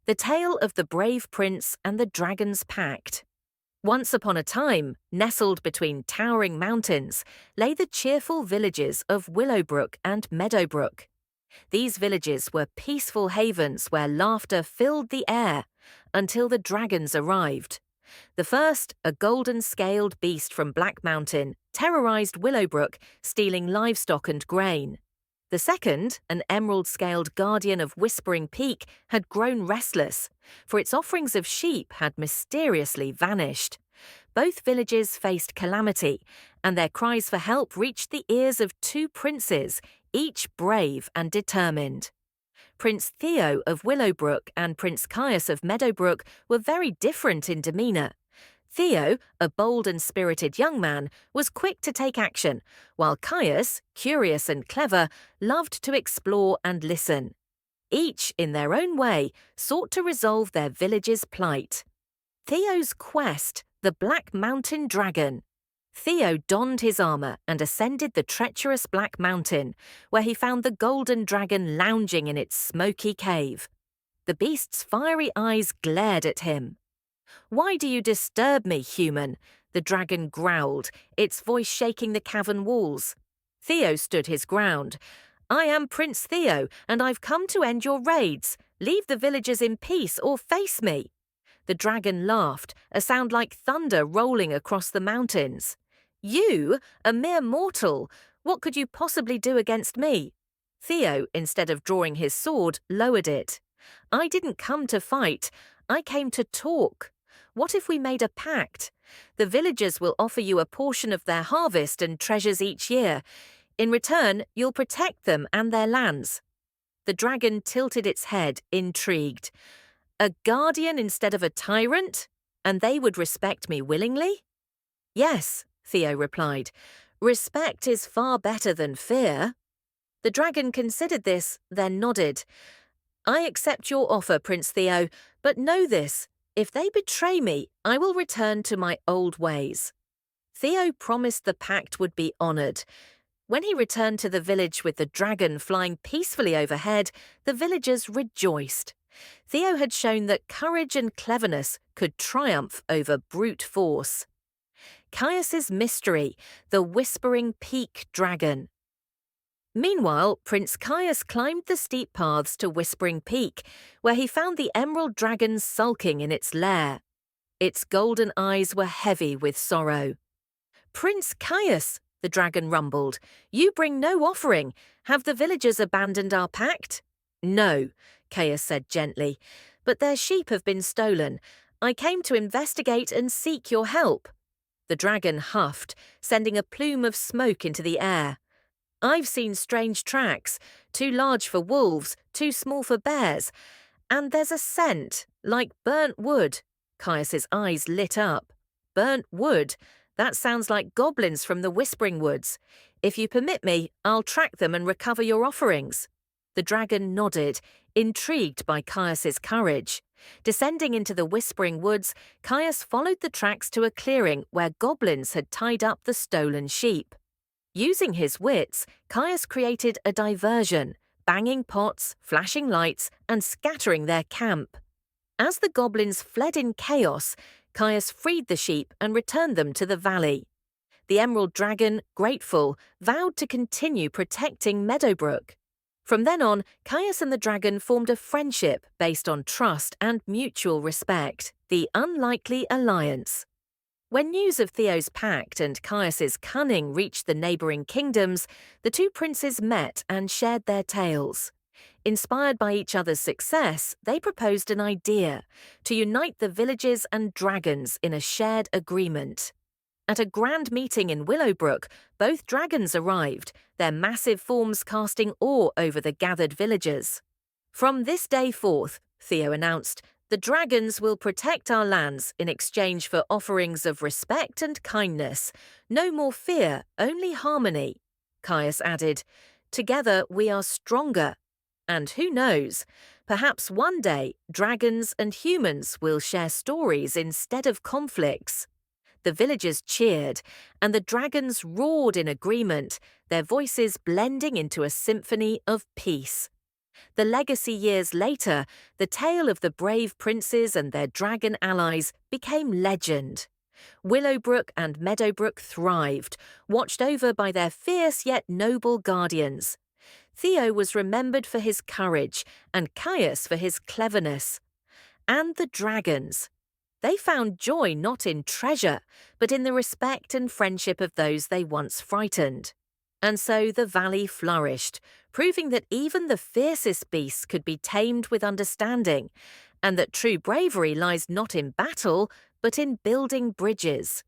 The tale of the brave prince and the Dragons Pact. Once upon a time, nestled between towering mountains, lay the cheerful villages of Willowbrook and Meadowbrook. These villages were peaceful havens where laughter filled the air until the dragons arrived. The first, a golden-scaled beast from Black Mountain, terrorized Willowbrook, stealing livestock and grain. The second, an emerald-scaled guardian of Whispering Peak, had grown restless, for its offerings of sheep had mysteriously vanished. Both villages faced calamity, and their cries for help reached the ears of two princes, each brave and determined. Prince Theo of Willowbrook and Prince Caius of Meadowbrook were very different in demeanour. Theo, a bold and spirited young man, was quick to take action, while Caius, curious and clever, loved to explore and listen. Each, in their own way, sought to resolve their village's plight. Theo's quest, the Black Mountain Dragon. Theo donned his armour and ascended the treacherous Black Mountain, where he found the golden dragon lounging in its smoky cave. The beast's fiery eyes glared at him. "Why do you disturb me, human?" the dragon growled, its voice shaking the cavern walls. Theo stood his ground. "I am Prince Theo, and I've come to end your raids. Leave the villagers in peace or face me." The dragon laughed, a sound like thunder rolling across the mountains. "You, a mere mortal, what could you possibly do against me?" Theo, instead of drawing his sword, lowered it. "I didn't come to fight, I came to talk. What if we made a pact? The villagers will offer you a portion of their harvest and treasures each year. In return, you'll protect them and their lands." The dragon tilted its head, intrigued. "A guardian instead of a tyrant? And they would respect me willingly?" "Yes," Theo replied. "Respect is far better than fear." The dragon considered this, then nodded. "I accept your offer, Prince Theo, but know this. If they betray me, I will return to my old ways." Theo promised the pact would be honoured. When he returned to the village with the dragon flying peacefully overhead, the villagers rejoiced. Theo had shown that courage and cleverness could triumph over brute force. Caius's mystery, the Whispering Peak Dragon. Meanwhile, Prince Caius climbed the steep paths to Whispering Peak, where he found the emerald dragon sulking in its lair. Its golden eyes were heavy with sorrow. "Prince Caius," the dragon rumbled, "you bring no offering. Have the villagers abandoned our pact?" "No," Caius said gently, "but their sheep have been stolen. I came to investigate and seek your help." The dragon huffed, sending a plume of smoke into the air. "I've seen strange tracks, too large for wolves, too small for bears. And there's a scent, like burnt wood." Caius's eyes lit up. "Burnt wood? That sounds like goblins from the Whispering Woods. If you permit me, I'll track them and recover your offerings." The dragon nodded, intrigued by Caius's courage. Descending into the Whispering Woods, Caius followed the tracks to a clearing where goblins had tied up the stolen sheep. Using his wits, Caius created a diversion, banging pots, flashing lights, and scattering their camp. As the goblins fled in chaos, Caius freed the sheep and returned them to the valley. The emerald dragon, grateful, vowed to continue protecting Meadowbrook. From then on, Caius and the dragon formed a friendship based on trust and mutual respect, the Unlikely Alliance. When news of Theo's pact and Caius's cunning reached the neighbouring kingdoms, the two princes met and shared their tales. Inspired by each other's success, they proposed an idea: to unite the villages and dragons in a shared agreement. At a grand meeting in Willowbrook, both dragons arrived, their massive forms casting awe over the gathered villagers. "From this day forth," Theo announced, "the dragons will protect our lands in exchange for offerings of respect and kindness. No more fear, only harmony." Caius added, "Together we are stronger. And who knows, perhaps one day dragons and humans will share stories instead of conflicts." The villagers cheered, and the dragons roared in agreement, their voices blending into a symphony of peace. The legacy years later, the tale of the brave princes and their dragon allies became legend. Willowbrook and Meadowbrook thrived, watched over by their fierce yet noble guardians. Theo was remembered for his courage, and Caius for his cleverness. And the dragons. They found joy not in treasure, but in the respect and friendship of those they once frightened. And so the valley flourished, proving that even the fiercest beasts could be tamed with understanding, and that true bravery lies not in battle, but in building bridges.